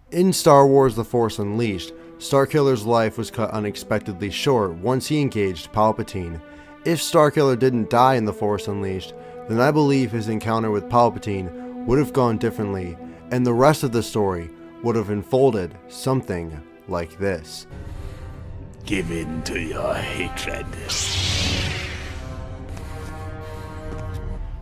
In Star Wars The Force Unleashed, Starkiller's life was cut unexpectedly short once he engaged Palpatine. If Starkiller didn't die in The Force Unleashed, then I believe his encounter with Palpatine would have gone differently, and the rest of the story would have unfolded something like this. Give in to your hatred.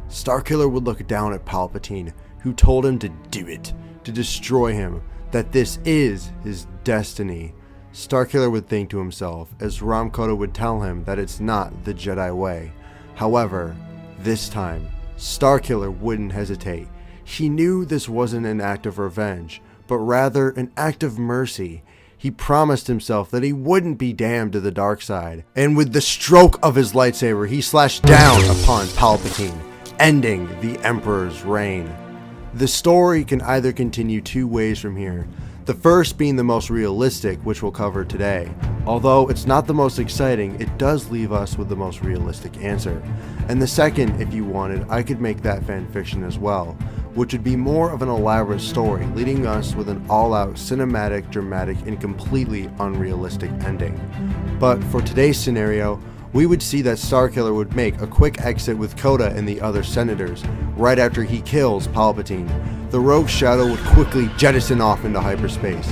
Starkiller would look down at Palpatine, who told him to do it, to destroy him, that this is his destiny. Starkiller would think to himself, as Ram Koda would tell him that it's not the Jedi way. However, this time, Starkiller wouldn't hesitate. He knew this wasn't an act of revenge, but rather an act of mercy. He promised himself that he wouldn't be damned to the dark side, and with the stroke of his lightsaber, he slashed down upon Palpatine, ending the Emperor's reign. The story can either continue two ways from here, the first being the most realistic, which we'll cover today. Although it's not the most exciting, it does leave us with the most realistic answer. And the second, if you wanted, I could make that fanfiction as well, which would be more of an elaborate story, leading us with an all-out cinematic, dramatic, and completely unrealistic ending. But for today's scenario, we would see that Starkiller would make a quick exit with Koda and the other senators, right after he kills Palpatine. The rogue shadow would quickly jettison off into hyperspace.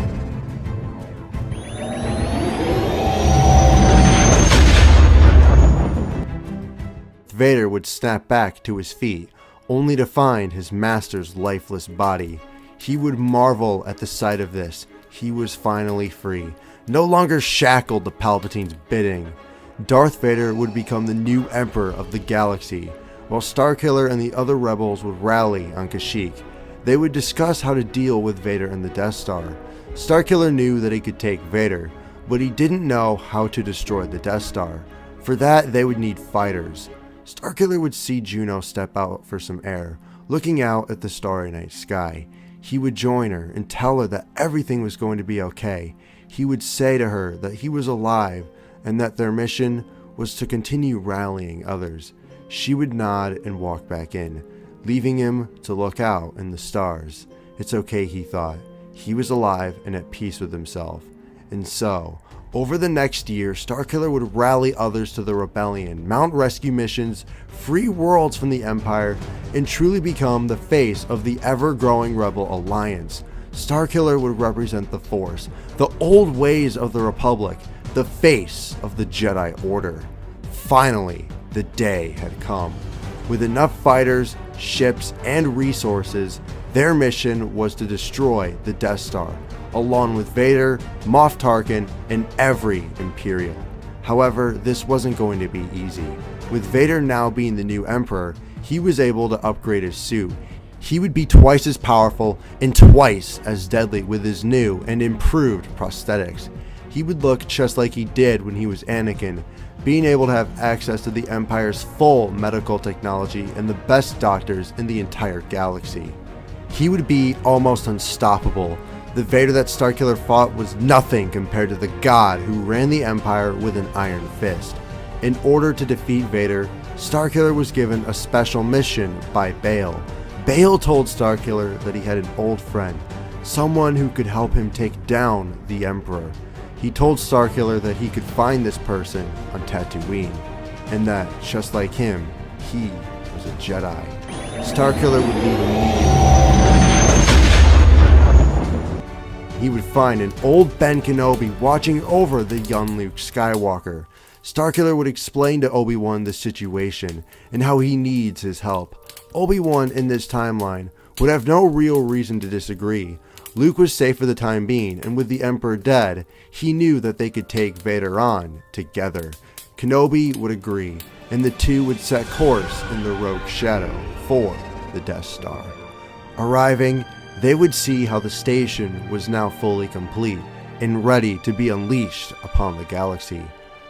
Vader would snap back to his feet, only to find his master's lifeless body. He would marvel at the sight of this. He was finally free, no longer shackled to Palpatine's bidding. Darth Vader would become the new Emperor of the galaxy, while Starkiller and the other rebels would rally on Kashyyyk. They would discuss how to deal with Vader and the Death Star. Starkiller knew that he could take Vader, but he didn't know how to destroy the Death Star. For that, they would need fighters. Starkiller would see Juno step out for some air, looking out at the starry night sky. He would join her and tell her that everything was going to be okay. He would say to her that he was alive and that their mission was to continue rallying others. She would nod and walk back in, leaving him to look out in the stars. It's okay, he thought. He was alive and at peace with himself. And so, over the next year, Starkiller would rally others to the rebellion, mount rescue missions, free worlds from the Empire, and truly become the face of the ever-growing Rebel Alliance. Starkiller would represent the Force, the old ways of the Republic, the face of the Jedi Order. Finally, the day had come. With enough fighters, ships, and resources, their mission was to destroy the Death Star, along with Vader, Moff Tarkin, and every Imperial. However, this wasn't going to be easy. With Vader now being the new Emperor, he was able to upgrade his suit. He would be twice as powerful and twice as deadly with his new and improved prosthetics. He would look just like he did when he was Anakin, being able to have access to the Empire's full medical technology and the best doctors in the entire galaxy. He would be almost unstoppable. The Vader that Starkiller fought was nothing compared to the god who ran the Empire with an iron fist. In order to defeat Vader, Starkiller was given a special mission by Bail. Bail told Starkiller that he had an old friend, someone who could help him take down the Emperor. He told Starkiller that he could find this person on Tatooine, and that, just like him, he was a Jedi. Starkiller would leave immediately. He would find an old Ben Kenobi watching over the young Luke Skywalker. Starkiller would explain to Obi-Wan the situation and how he needs his help. Obi-Wan in this timeline would have no real reason to disagree. Luke was safe for the time being, and with the Emperor dead, he knew that they could take Vader on together. Kenobi would agree, and the two would set course in the Rogue Shadow for the Death Star. Arriving, they would see how the station was now fully complete and ready to be unleashed upon the galaxy.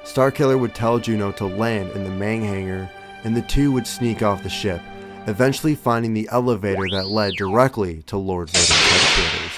Starkiller would tell Juno to land in the Mang hangar, and the two would sneak off the ship, eventually finding the elevator that led directly to Lord Vader's headquarters.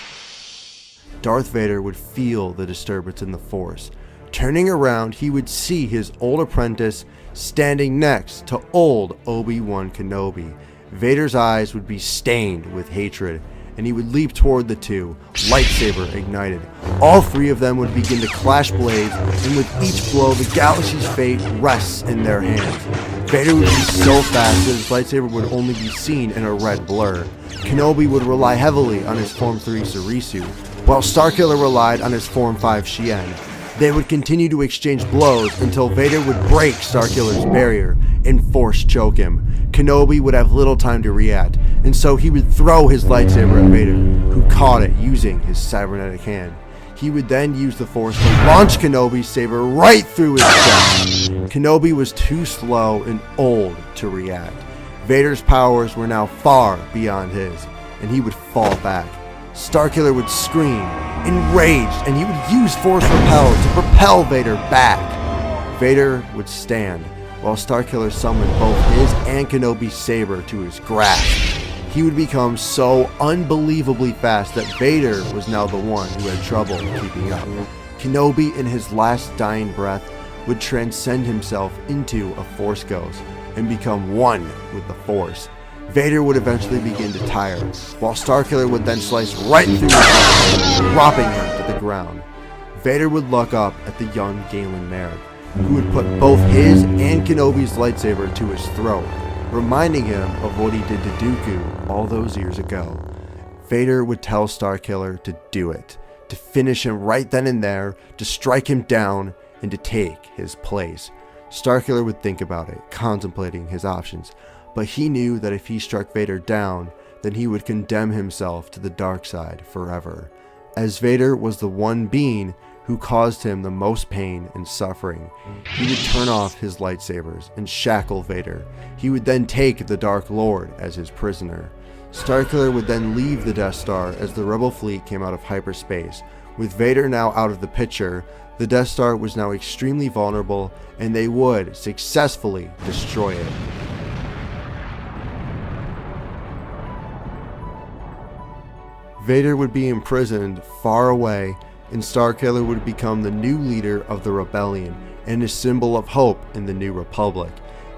Darth Vader would feel the disturbance in the Force. Turning around, he would see his old apprentice standing next to old Obi-Wan Kenobi. Vader's eyes would be stained with hatred, and he would leap toward the two, lightsaber ignited. All three of them would begin to clash blades, and with each blow, the galaxy's fate rests in their hands. Vader would be so fast that his lightsaber would only be seen in a red blur. Kenobi would rely heavily on his Form 3 Sarisu, while Starkiller relied on his Form 5 Shien. They would continue to exchange blows until Vader would break Starkiller's barrier and force choke him. Kenobi would have little time to react, and so he would throw his lightsaber at Vader, who caught it using his cybernetic hand. He would then use the Force to launch Kenobi's saber right through his chest. Kenobi was too slow and old to react. Vader's powers were now far beyond his, and he would fall back. Starkiller would scream, enraged, and he would use Force Repel to propel Vader back. Vader would stand, while Starkiller summoned both his and Kenobi's saber to his grasp. He would become so unbelievably fast that Vader was now the one who had trouble keeping up. Kenobi, in his last dying breath, would transcend himself into a Force ghost and become one with the Force. Vader would eventually begin to tire, while Starkiller would then slice right through his heart, dropping him to the ground. Vader would look up at the young Galen Merrick, who would put both his and Kenobi's lightsaber to his throat, reminding him of what he did to Dooku all those years ago. Vader would tell Starkiller to do it, to finish him right then and there, to strike him down, and to take his place. Starkiller would think about it, contemplating his options, but he knew that if he struck Vader down, then he would condemn himself to the dark side forever, as Vader was the one being who caused him the most pain and suffering. He would turn off his lightsabers and shackle Vader. He would then take the Dark Lord as his prisoner. Starkiller would then leave the Death Star as the Rebel fleet came out of hyperspace. With Vader now out of the picture, the Death Star was now extremely vulnerable, and they would successfully destroy it. Vader would be imprisoned far away, and Starkiller would become the new leader of the rebellion and a symbol of hope in the New Republic.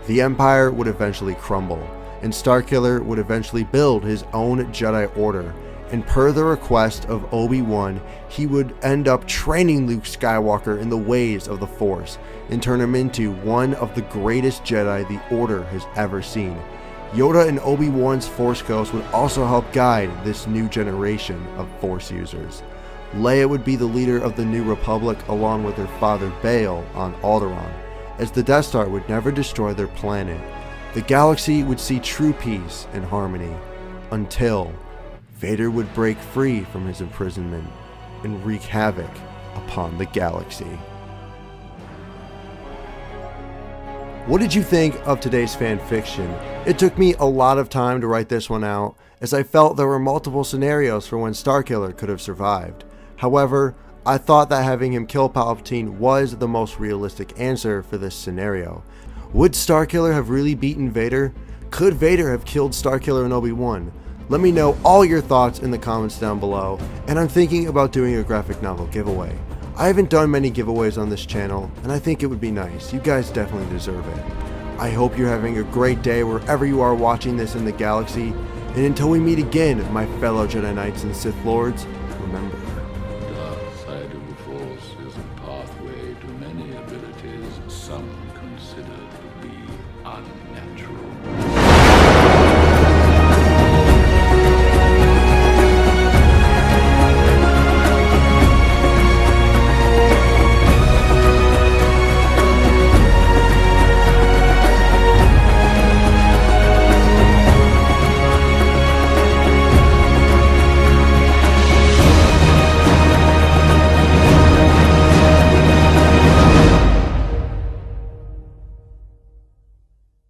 The Empire would eventually crumble, and Starkiller would eventually build his own Jedi Order, and per the request of Obi-Wan, he would end up training Luke Skywalker in the ways of the Force, and turn him into one of the greatest Jedi the Order has ever seen. Yoda and Obi-Wan's Force Ghost would also help guide this new generation of Force users. Leia would be the leader of the New Republic along with her father Bail on Alderaan, as the Death Star would never destroy their planet. The galaxy would see true peace and harmony, until Vader would break free from his imprisonment and wreak havoc upon the galaxy. What did you think of today's fan fiction? It took me a lot of time to write this one out, as I felt there were multiple scenarios for when Starkiller could have survived. However, I thought that having him kill Palpatine was the most realistic answer for this scenario. Would Starkiller have really beaten Vader? Could Vader have killed Starkiller and Obi-Wan? Let me know all your thoughts in the comments down below, and I'm thinking about doing a graphic novel giveaway. I haven't done many giveaways on this channel, and I think it would be nice. You guys definitely deserve it. I hope you're having a great day wherever you are watching this in the galaxy, and until we meet again, my fellow Jedi Knights and Sith Lords, remember, The dark side of the Force is a pathway to many abilities some consider to be unnatural.